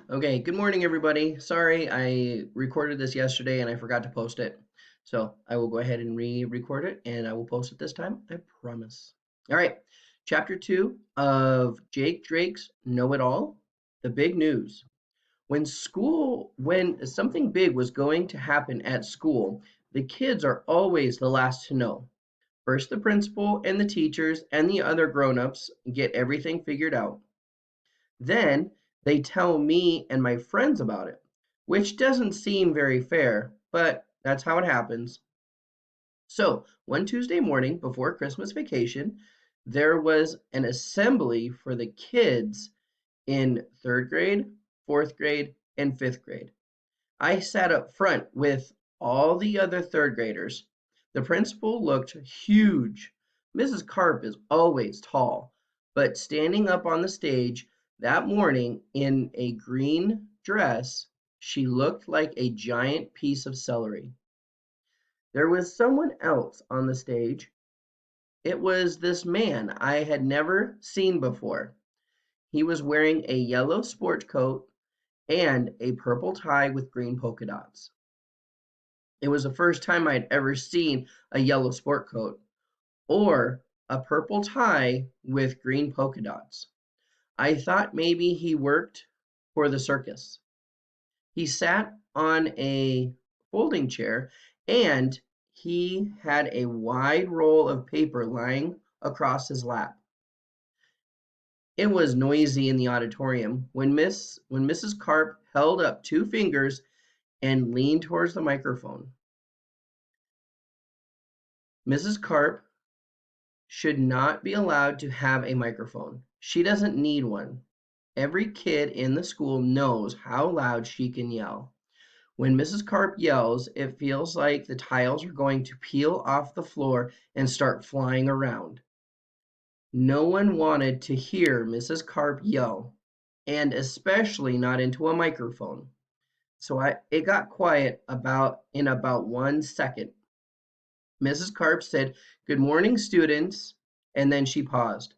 Okay, good morning, everybody. Sorry, I recorded this yesterday and I forgot to post it. So I will go ahead and re-record it and I will post it this time, I promise. All right, chapter 2 of Jake Drake's Know It All, the big news. When something big was going to happen at school, the kids are always the last to know. First, the principal and the teachers and the other grown-ups get everything figured out. Then they tell me and my friends about it, which doesn't seem very fair, but that's how it happens. So, one Tuesday morning before Christmas vacation, there was an assembly for the kids in third grade, fourth grade, and fifth grade. I sat up front with all the other third graders. The principal looked huge. Mrs. Carp is always tall, but standing up on the stage that morning in a green dress, she looked like a giant piece of celery. There was someone else on the stage. It was this man I had never seen before. He was wearing a yellow sport coat and a purple tie with green polka dots. It was the first time I'd ever seen a yellow sport coat or a purple tie with green polka dots. I thought maybe he worked for the circus. He sat on a folding chair and he had a wide roll of paper lying across his lap. It was noisy in the auditorium when Mrs. Carp held up two fingers and leaned towards the microphone. Mrs. Carp should not be allowed to have a microphone. She doesn't need one. Every kid in the school knows how loud she can yell. When Mrs. Carp yells, it feels like the tiles are going to peel off the floor and start flying around. No one wanted to hear Mrs. Carp yell, and especially not into a microphone. It got quiet in about 1 second. Mrs. Carp said, "Good morning, students," and then she paused.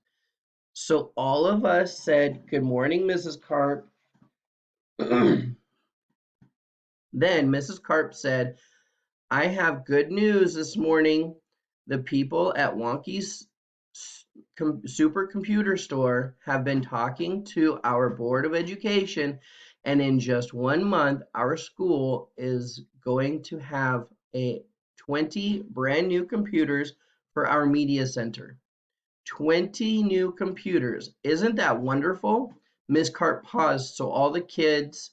So all of us said, "Good morning, Mrs. Carp." Then Mrs. Carp said, "I have good news this morning. The people at Wonky's supercomputer store have been talking to our Board of Education, and in just 1 month, our school is going to have a 20 brand new computers for our media center. 20 new computers. Isn't that wonderful?" Miss Carp paused so all the kids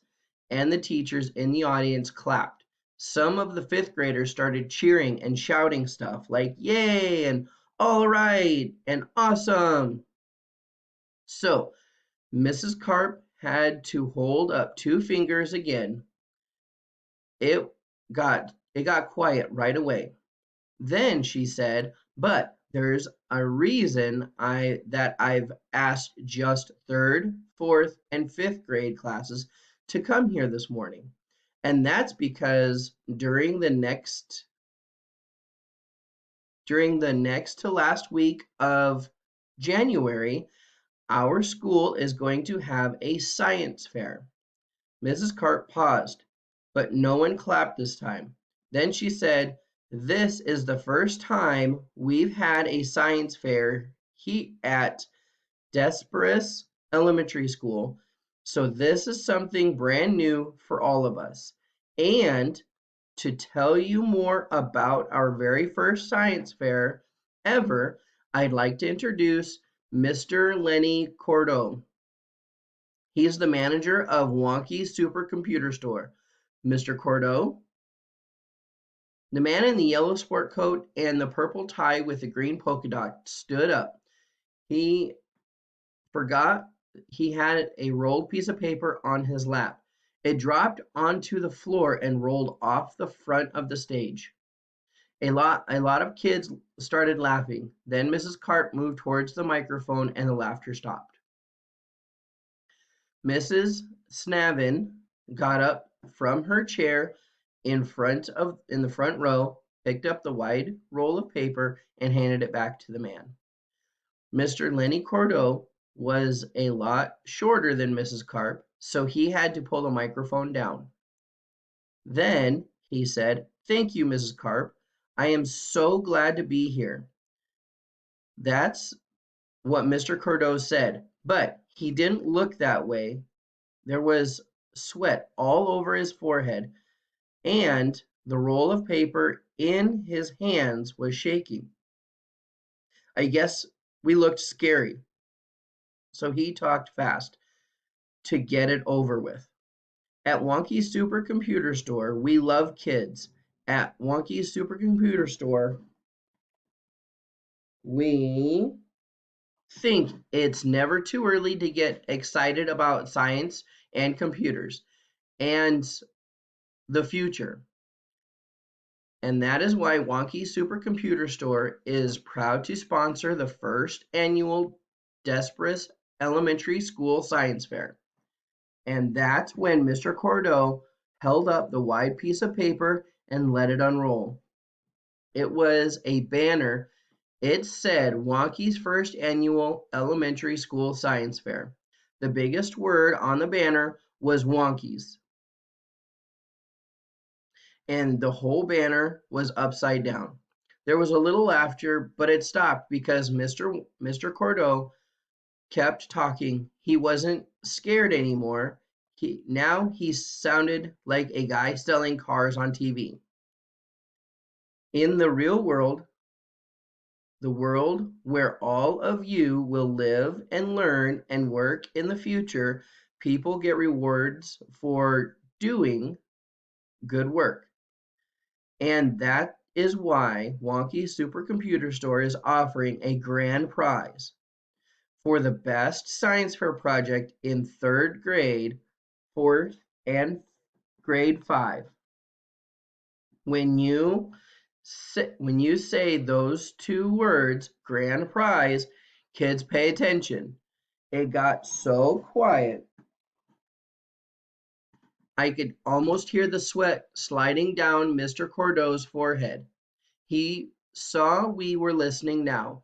and the teachers in the audience clapped. Some of the fifth graders started cheering and shouting stuff like "Yay!" and "All right!" and "Awesome!" So Mrs. Carp had to hold up two fingers again. It got quiet right away. Then she said, "But there's a reason I've asked just third, fourth, and fifth grade classes to come here this morning. And that's because during the next to last week of January, our school is going to have a science fair." Mrs. Carp paused, but no one clapped this time. Then she said, "This is the first time we've had a science fair at Desperis Elementary School, so this is something brand new for all of us. And to tell you more about our very first science fair ever, I'd like to introduce Mr. Lenny Cordo. He's the manager of Wonky's Supercomputer Store. Mr. Cordo?" The man in the yellow sport coat and the purple tie with the green polka dot stood up. He forgot he had a rolled piece of paper on his lap. It dropped onto the floor and rolled off the front of the stage. A lot of kids started laughing. Then Mrs. Carp moved towards the microphone and the laughter stopped. Mrs. Snavin got up from her chair in the front row, picked up the wide roll of paper, and handed it back to the man. Mr. Lenny Cordeaux was a lot shorter than Mrs. Carp, so he had to pull the microphone down. Then he said, "Thank you, Mrs. Carp. I am so glad to be here." That's what Mr. Cordeaux said, but he didn't look that way. There was sweat all over his forehead, and the roll of paper in his hands was shaking. I guess we looked scary, so he talked fast to get it over with. At Wonky's Supercomputer Store, we love kids. At Wonky's Supercomputer Store, we think it's never too early to get excited about science and computers and the future. And that is why Wonky's Supercomputer Store is proud to sponsor the first annual Desprez Elementary School Science Fair. And that's when Mr. Cordeaux held up the wide piece of paper and let it unroll. It was a banner. It said Wonky's first annual elementary school science fair. The biggest word on the banner was Wonky's. And the whole banner was upside down. There was a little laughter, but it stopped because Mr. Cordeaux kept talking. He wasn't scared anymore. Now he sounded like a guy selling cars on TV. In the real world, the world where all of you will live and learn and work in the future, people get rewards for doing good work. And that is why Wonky Supercomputer Store is offering a grand prize for the best science fair project in third grade, fourth, and grade 5. When you say those two words, grand prize, kids pay attention. It got so quiet, I could almost hear the sweat sliding down Mr. Cordeaux's forehead. He saw we were listening now,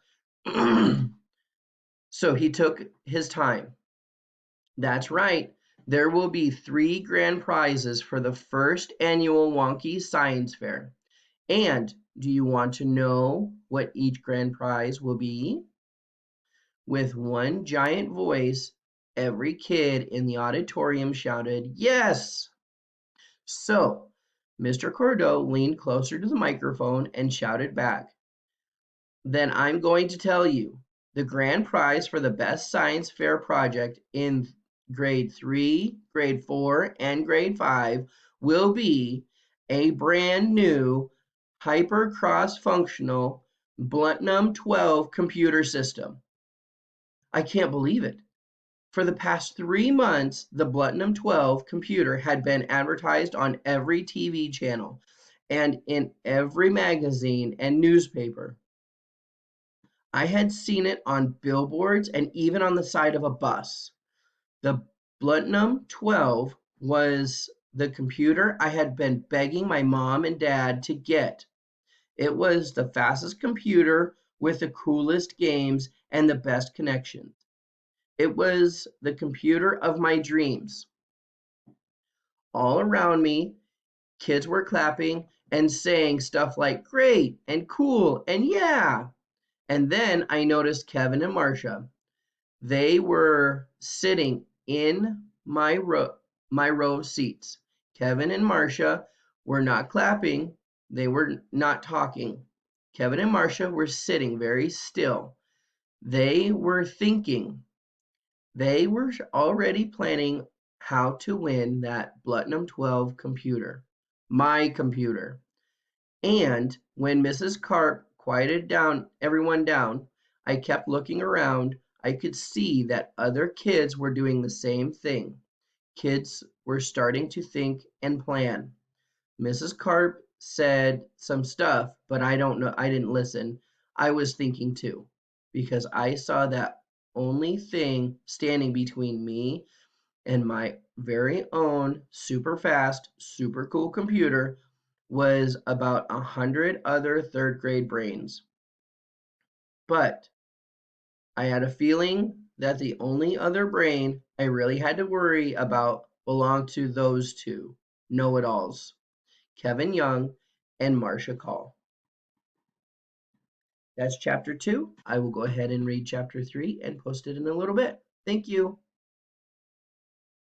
so he took his time. That's right. There will be 3 grand prizes for the first annual Wonky Science Fair. And do you want to know what each grand prize will be? With one giant voice, every kid in the auditorium shouted, "Yes!" So, Mr. Cordeaux leaned closer to the microphone and shouted back, "Then I'm going to tell you. The grand prize for the best science fair project in grade 3, grade 4, and grade 5 will be a brand new hyper cross-functional Bluntnum 12 computer system." I can't believe it. For the past 3 months, the Bluntnum 12 computer had been advertised on every TV channel and in every magazine and newspaper. I had seen it on billboards and even on the side of a bus. The Bluntnum 12 was the computer I had been begging my mom and dad to get. It was the fastest computer with the coolest games and the best connections. It was the computer of my dreams. All around me, kids were clapping and saying stuff like "great" and "cool" and "yeah." And then I noticed Kevin and Marcia. They were sitting in my row of seats. Kevin and Marcia were not clapping, they were not talking. Kevin and Marcia were sitting very still. They were thinking. They were already planning how to win that Bluntnum 12 computer, my computer. And when Mrs. Carp quieted everyone down, I kept looking around. I could see that other kids were doing the same thing. Kids were starting to think and plan. Mrs. Carp said some stuff, but I don't know. I didn't listen. I was thinking too, because I saw that only thing standing between me and my very own super fast, super cool computer was about 100 other third grade brains. But I had a feeling that the only other brain I really had to worry about belonged to those two know-it-alls, Kevin Young and Marcia Call. That's chapter 2. I will go ahead and read chapter 3 and post it in a little bit. Thank you.